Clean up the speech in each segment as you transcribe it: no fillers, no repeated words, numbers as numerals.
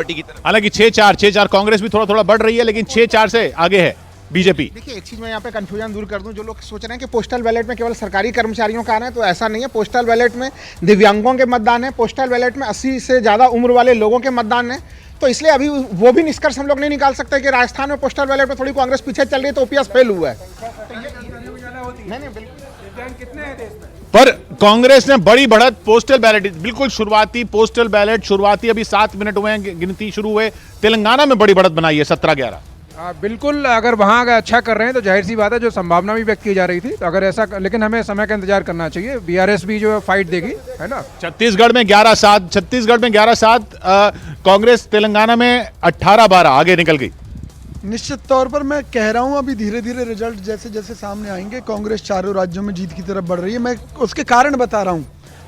की तरफ। हालांकि 6-4 कांग्रेस भी थोड़ा थोड़ा बढ़ रही है, लेकिन 6-4 से आगे है बीजेपी। देखिए एक चीज़ मैं यहाँ पे कंफ्यूजन दूर कर दूं, जो लोग सोच रहे हैं कि पोस्टल बैलेट में केवल सरकारी कर्मचारियों का आना है, तो ऐसा नहीं है। पोस्टल बैलेट में दिव्यांगों के मतदान है, पोस्टल बैलेट में 80 से ज़्यादा उम्र वाले लोगों के मतदान है। तो इसलिए अभी वो भी निष्कर्ष हम लोग नहीं निकाल सकते कि राजस्थान में पोस्टल बैलेट में थोड़ी कांग्रेस पीछे चल रही है तो ओपीएस फेल हुआ है। नहीं बिल्कुल। पर कांग्रेस ने बड़ी बढ़त पोस्टल बैलेट, बिल्कुल शुरुआती पोस्टल बैलेट शुरुआती अभी 7 मिनट हुए हैं गिनती शुरू हुए, तेलंगाना में बड़ी बढ़त बनाई है 17-11। बिल्कुल, अगर वहाँ अगर अच्छा कर रहे हैं तो जाहिर सी बात है, जो संभावना भी व्यक्त की जा रही थी, तो अगर ऐसा, लेकिन हमें समय का इंतजार करना चाहिए। बीआरएस भी जो फाइट देगी, है ना। छत्तीसगढ़ में 11-7 कांग्रेस, तेलंगाना में 18-12 आगे निकल गई। निश्चित तौर पर मैं कह रहा हूं, अभी धीरे धीरे रिजल्ट जैसे जैसे सामने आएंगे, कांग्रेस चारों राज्यों में जीत की तरफ बढ़ रही है। मैं उसके कारण बता रहा हूं।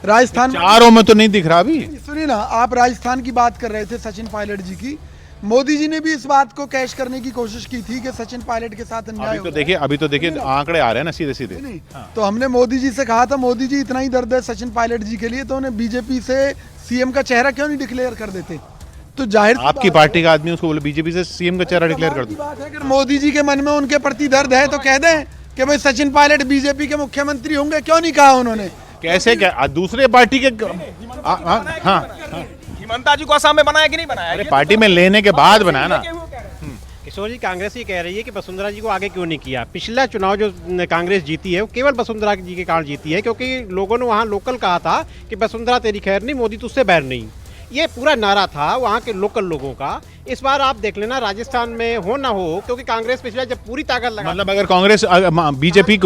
राजस्थान चारों में तो नहीं दिख रहा अभी। सुनिए ना, आप राजस्थान की बात कर रहे थे, सचिन पायलट जी की। मोदी जी ने भी इस बात को कैश करने की कोशिश की थी कि सचिन पायलट के साथ अन्याय अभी तो देखिए आंकड़े आ रहे हैं ना सीधे सीधे। नहीं, तो हमने मोदी जी से कहा था, मोदी जी इतना ही दर्द है सचिन पायलट जी के लिए, तो उन्हें बीजेपी से सीएम का चेहरा क्यों नहीं डिक्लेयर कर देते। तो जाहिर आपकी पार्टी का आदमी उसको बोले बीजेपी से सीएम का चेहरा डिक्लेयर कर दो। बात है, अगर मोदी जी के मन में उनके प्रति दर्द है तो कह दें कि भाई सचिन पायलट बीजेपी के मुख्यमंत्री होंगे। क्यों नहीं कहा उन्होंने? कैसे क्या दूसरे पार्टी के हिमंता जी को असम में बनाया कि नहीं बनाया? अरे पार्टी में लेने के बाद बनाया ना। किशोर जी, कांग्रेस ये कह रही है कि वसुंधरा जी को आगे क्यों नहीं किया। पिछला चुनाव जो कांग्रेस जीती है वो केवल वसुंधरा जी के कारण जीती है, क्योंकि लोगों ने वहाँ लोकल कहा था कि वसुंधरा तेरी खैर नहीं, मोदी तुझसे बैर नहीं। ये पूरा नारा था वहाँ के लोकल लोगों का। इस बार आप देख लेना राजस्थान में हो ना हो, क्योंकि कांग्रेस पिछला जब पूरी ताकत लगा, मतलब अगर कांग्रेस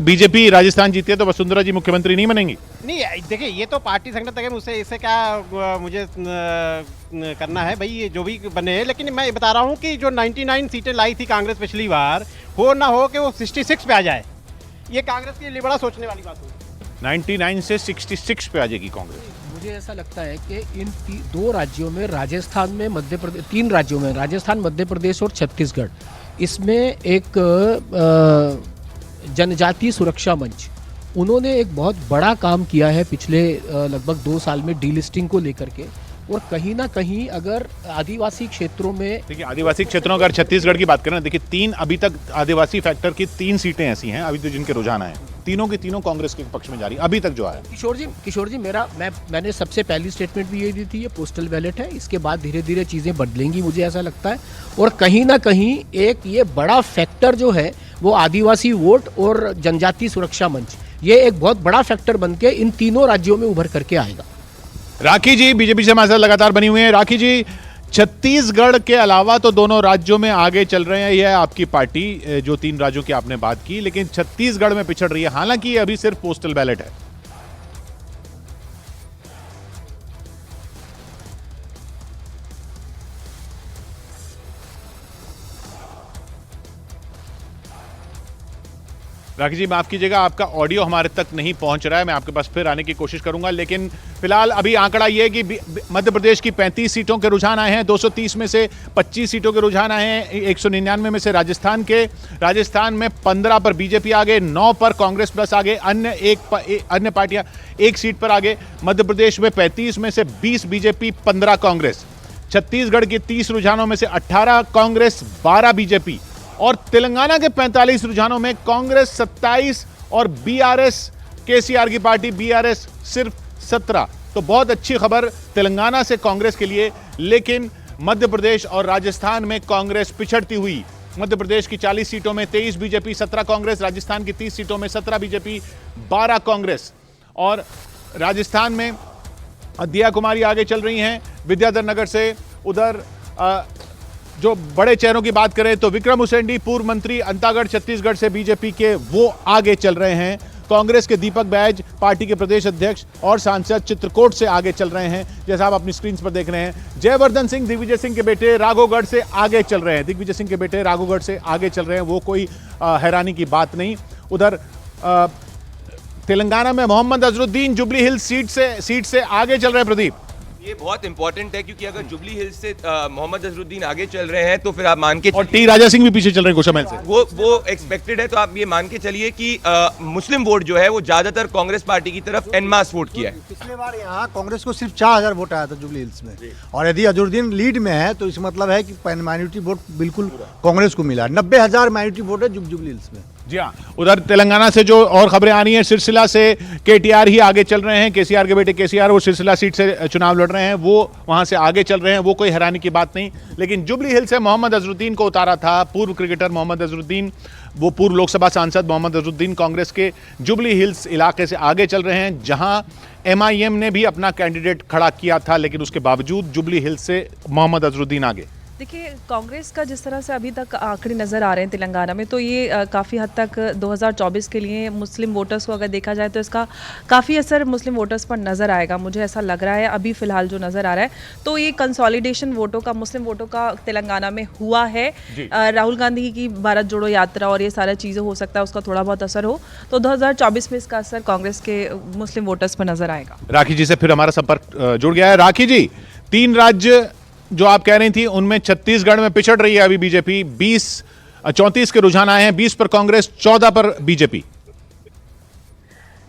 बीजेपी राजस्थान जीती है तो वसुंधरा जी मुख्यमंत्री नहीं बनेंगी। नहीं देखिए, ये तो पार्टी संगठन है, मुझसे इससे क्या मुझे करना है भाई, ये जो भी बने। लेकिन मैं बता रहा हूँ कि जो 99 सीटें लाई थी कांग्रेस पिछली बार, हो ना हो कि वो 66 पे आ जाए, ये कांग्रेस के लिए बड़ा सोचने वाली बात होगी। 99 से 66 पे आ जाएगी कांग्रेस। मुझे ऐसा लगता है कि इन दो राज्यों में, राजस्थान में, मध्य प्रदेश, 3 राज्यों में, राजस्थान, मध्य प्रदेश और छत्तीसगढ़, इसमें एक जनजातीय सुरक्षा मंच, उन्होंने एक बहुत बड़ा काम किया है पिछले लगभग 2 साल में डीलिस्टिंग को लेकर के। और कहीं ना कहीं अगर आदिवासी क्षेत्रों में, देखिए आदिवासी क्षेत्रों अगर छत्तीसगढ़ की बात करें, देखिए 3 अभी तक आदिवासी फैक्टर की 3 सीटें ऐसी हैं अभी तो जिनके रुझान आए, तीनों की तीनों कांग्रेस के पक्ष में जा रही अभी तक जो है। किशोर जी मैंने सबसे पहली स्टेटमेंट भी ये दी थी, ये पोस्टल बैलेट है, इसके बाद धीरे धीरे चीज़ें बदलेंगी, मुझे ऐसा लगता है। और कहीं ना कहीं एक ये बड़ा फैक्टर जो है वो आदिवासी वोट और जनजातीय सुरक्षा मंच, ये एक बहुत बड़ा फैक्टर बन के इन तीनों राज्यों में उभर करके आएगा। राखी जी बीजेपी से हमारे साथ लगातार बनी हुई है। राखी जी, छत्तीसगढ़ के अलावा तो दोनों राज्यों में आगे चल रहे हैं, यह आपकी पार्टी जो 3 राज्यों की आपने बात की, लेकिन छत्तीसगढ़ में पिछड़ रही है, हालांकि ये अभी सिर्फ पोस्टल बैलेट है। राखी जी माफ कीजिएगा, आपका ऑडियो हमारे तक नहीं पहुंच रहा है, मैं आपके पास फिर आने की कोशिश करूंगा। लेकिन फिलहाल अभी आंकड़ा यह है कि मध्य प्रदेश की 35 सीटों के रुझान आए हैं, 230 में से 25 सीटों के रुझान आए हैं, 199 में से राजस्थान में 15 पर बीजेपी आगे, 9 पर कांग्रेस प्लस आगे, अन्य पार्टियां 1 सीट पर आगे। मध्य प्रदेश में 35 में से 20 बीजेपी, 15 कांग्रेस। छत्तीसगढ़ के 30 रुझानों में से 18 कांग्रेस, 12 बीजेपी। और तेलंगाना के 45 रुझानों में कांग्रेस 27 और बीआरएस, केसीआर की पार्टी बीआरएस सिर्फ 17। तो बहुत अच्छी खबर तेलंगाना से कांग्रेस के लिए। लेकिन मध्य प्रदेश और राजस्थान में कांग्रेस पिछड़ती हुई, मध्य प्रदेश की 40 सीटों में 23 बीजेपी, 17 कांग्रेस, राजस्थान की 30 सीटों में 17 बीजेपी, 12 कांग्रेस। और राजस्थान में अदिया कुमारी आगे चल रही हैं विद्याधर नगर से। उधर जो बड़े चेहरों की बात करें तो विक्रम उसेंडी, पूर्व मंत्री अंतागढ़ छत्तीसगढ़ से बीजेपी के, वो आगे चल रहे हैं। कांग्रेस के दीपक बैज पार्टी के प्रदेश अध्यक्ष और सांसद चित्रकूट से आगे चल रहे हैं, जैसा आप अपनी स्क्रीन पर देख रहे हैं। जयवर्धन सिंह दिग्विजय सिंह के बेटे राघवगढ़ से आगे चल रहे हैं, दिग्विजय सिंह के बेटे राघवगढ़ से आगे चल रहे हैं, वो कोई हैरानी की बात नहीं। उधर तेलंगाना में मोहम्मद अजरुद्दीन जुबली हिल्स सीट से आगे चल रहे हैं। प्रदीप, ये बहुत इंपॉर्टेंट है क्योंकि अगर जुबली हिल्स से मोहम्मद अजहरुद्दीन आगे चल रहे हैं तो फिर आप मान के और टी राजा सिंह भी पीछे चल रहे हैं गोशामहल से। वो एक्सपेक्टेड है, तो आप ये मान के चलिए कि मुस्लिम वोट जो है वो ज्यादातर कांग्रेस पार्टी की तरफ एन मास वोट किया है। पिछले बार यहाँ कांग्रेस को सिर्फ 4000 वोट आया था जुबली हिल्स में, और यदि अजहरुद्दीन लीड में है तो इसका मतलब है कि माइनॉरिटी वोट बिल्कुल कांग्रेस को मिला। 90,000 माइनॉरिटी वोट है जुबली हिल्स में। जी हाँ, उधर तेलंगाना से जो और खबरें आ रही हैं, सिरसिला से केटीआर ही आगे चल रहे हैं। केसीआर के बेटे केसीआर वो सिरसिला सीट से चुनाव लड़ रहे हैं, वो वहां से आगे चल रहे हैं, वो कोई हैरानी की बात नहीं। लेकिन जुबली हिल से मोहम्मद अजहरुद्दीन को उतारा था पूर्व क्रिकेटर मोहम्मद अजहरुद्दीन, वो पूर्व लोकसभा सांसद मोहम्मद अजहरुद्दीन कांग्रेस के जुबली हिल्स इलाके से आगे चल रहे हैं, जहां एमआईएम ने भी अपना कैंडिडेट खड़ा किया था, लेकिन उसके बावजूद जुबली हिल्स से मोहम्मद अजहरुद्दीन आगे। देखिए, कांग्रेस का जिस तरह से अभी तक आंकड़े नज़र आ रहे हैं तेलंगाना में, तो ये काफ़ी हद तक 2024 के लिए मुस्लिम वोटर्स को अगर देखा जाए तो इसका काफ़ी असर मुस्लिम वोटर्स पर नज़र आएगा, मुझे ऐसा लग रहा है अभी फ़िलहाल जो नज़र आ रहा है। तो ये कंसोलिडेशन वोटों का, मुस्लिम वोटों का तेलंगाना में हुआ है। राहुल गांधी की भारत जोड़ो यात्रा और ये सारी चीज़ें, हो सकता है उसका थोड़ा बहुत असर हो, तो 2024 में इसका असर कांग्रेस के मुस्लिम वोटर्स पर नज़र आएगा। राखी जी से फिर हमारा संपर्क जुड़ गया है। राखी जी, 3 राज्य जो आप कह रही थी उनमें छत्तीसगढ़ में पिछड़ रही है अभी बीजेपी, 34 के रुझान आए हैं, 20 पर कांग्रेस, 14 पर बीजेपी।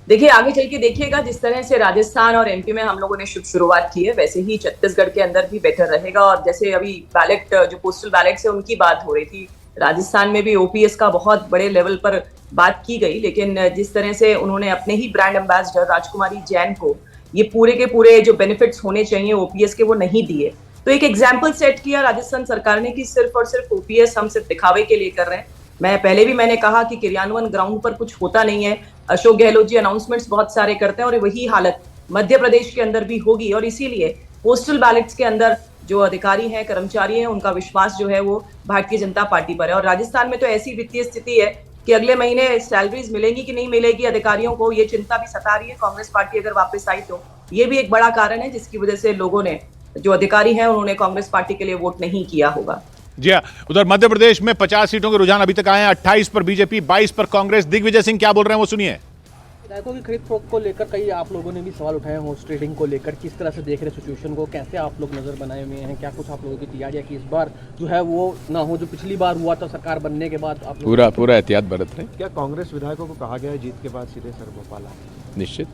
देखिए, आगे चल के देखिएगा, जिस तरह से राजस्थान और एमपी में हम लोगों ने शुरुआत की है, वैसे ही छत्तीसगढ़ के अंदर भी बेटर रहेगा। और जैसे अभी बैलेट, जो पोस्टल बैलेट से उनकी बात हो रही थी, राजस्थान में भी ओपीएस का बहुत बड़े लेवल पर बात की गई, लेकिन जिस तरह से उन्होंने अपने ही ब्रांड एम्बेसडर राजकुमारी जैन को ये पूरे के पूरे जो बेनिफिट्स होने चाहिए ओपीएस के, वो नहीं दिए। तो एक एग्जाम्पल सेट किया राजस्थान सरकार ने कि सिर्फ और सिर्फ ओपीएस हम सिर्फ दिखावे के लिए कर रहे हैं। मैंने कहा कि क्रियान्वयन ग्राउंड पर कुछ होता नहीं है। अशोक गहलोत जी अनाउंसमेंट्स बहुत सारे करते हैं और वही हालत मध्य प्रदेश के अंदर भी होगी, और इसीलिए पोस्टल बैलेट्स के अंदर जो अधिकारी हैं, कर्मचारी हैं, उनका विश्वास जो है वो भारतीय जनता पार्टी पर है। और राजस्थान में तो ऐसी वित्तीय स्थिति है कि अगले महीने सैलरीज मिलेंगी कि नहीं मिलेगी अधिकारियों को, ये चिंता भी सता रही है। कांग्रेस पार्टी अगर वापस आई तो ये भी एक बड़ा कारण है जिसकी वजह से लोगों ने, जो अधिकारी हैं, उन्होंने कांग्रेस पार्टी के लिए वोट नहीं किया होगा। जी हाँ, उधर मध्य प्रदेश में 50 सीटों के रुझान अभी तक आए हैं, 28 पर बीजेपी, 22 पर कांग्रेस। दिग्विजय सिंह क्या बोल रहे हैं वो सुनिए। विधायकों की खरीद फरोख्त को लेकर कई आप लोगों ने भी सवाल उठाए हैं, हॉर्स ट्रेडिंग को लेकर किस तरह से देख रहे सिचुएशन को, कैसे आप लोग नजर बनाए हुए हैं, क्या कुछ आप लोगों की तैयारी है कि इस बार जो है वो ना हो जो पिछली बार हुआ था सरकार बनने के बाद? आप पूरा एहतियात बरत रहे हैं। क्या कांग्रेस विधायकों को कहा गया है जीत के बाद सीधे सर भोपाल आए? निश्चित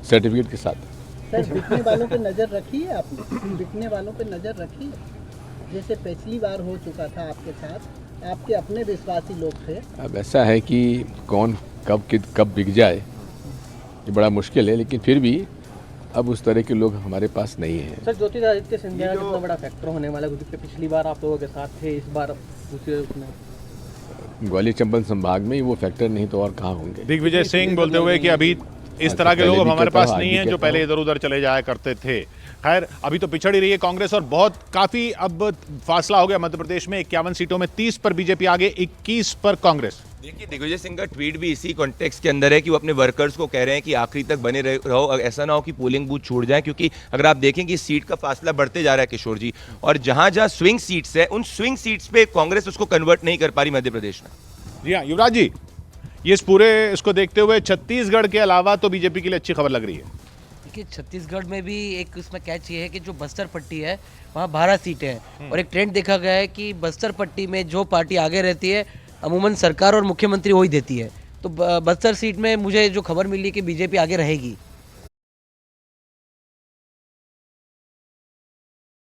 सर्टिफिकेट के साथ। सर, बिकने वालों पे नजर रखी है आपने? बिकने वालों पे नजर रखी है, जैसे पिछली बार हो चुका था आपके साथ, आपके अपने विश्वासी लोग थे। अब ऐसा है कि कौन कब बिक जाए ये बड़ा मुश्किल है, लेकिन फिर भी अब उस तरह के लोग हमारे पास नहीं हैं। सर, ज्योतिरादित्य सिंधिया कितना बड़ा फैक्टर होने वाला है, क्योंकि पिछली बार आप लोगों के साथ थे, इस बार दूसरे उसमें ग्वालियर चंबल संभाग में वो फैक्टर नहीं तो और कहाँ होंगे। दिग्विजय सिंह बोलते हुए कि अभी इस तरह के लोग अब हमारे पास नहीं हैं जो पहले इधर उधर चले जाया करते थे। खैर, अभी तो पिछड़ ही रही है कांग्रेस और बहुत काफी अब फासला हो गया मध्य प्रदेश में। 51 सीटों में 30 पर बीजेपी आगे, 21 पर कांग्रेस। देखिए, दिग्विजय सिंह का ट्वीट भी इसी कॉन्टेक्स्ट के अंदर है कि वो अपने वर्कर्स को कह रहे हैं कि आखिरी तक बने रहो, ऐसा ना हो कि पोलिंग बूथ छूट जाए, क्योंकि अगर आप देखें कि सीट का फासला बढ़ते जा रहा है किशोर जी, और जहां जहां स्विंग सीट्स है उन स्विंग सीट्स पे कांग्रेस उसको कन्वर्ट नहीं कर पा रही मध्य प्रदेश में। जी हाँ युवराज जी, ये इस पूरे इसको देखते हुए छत्तीसगढ़ के अलावा तो बीजेपी के लिए अच्छी खबर लग रही है। देखिए, छत्तीसगढ़ में भी एक उसमें कैच ये है कि जो बस्तर पट्टी है वहाँ 12 सीटें हैं, और एक ट्रेंड देखा गया है कि बस्तर पट्टी में जो पार्टी आगे रहती है अमूमन सरकार और मुख्यमंत्री वही देती है। तो बस्तर सीट में मुझे जो खबर मिली कि बीजेपी आगे रहेगी।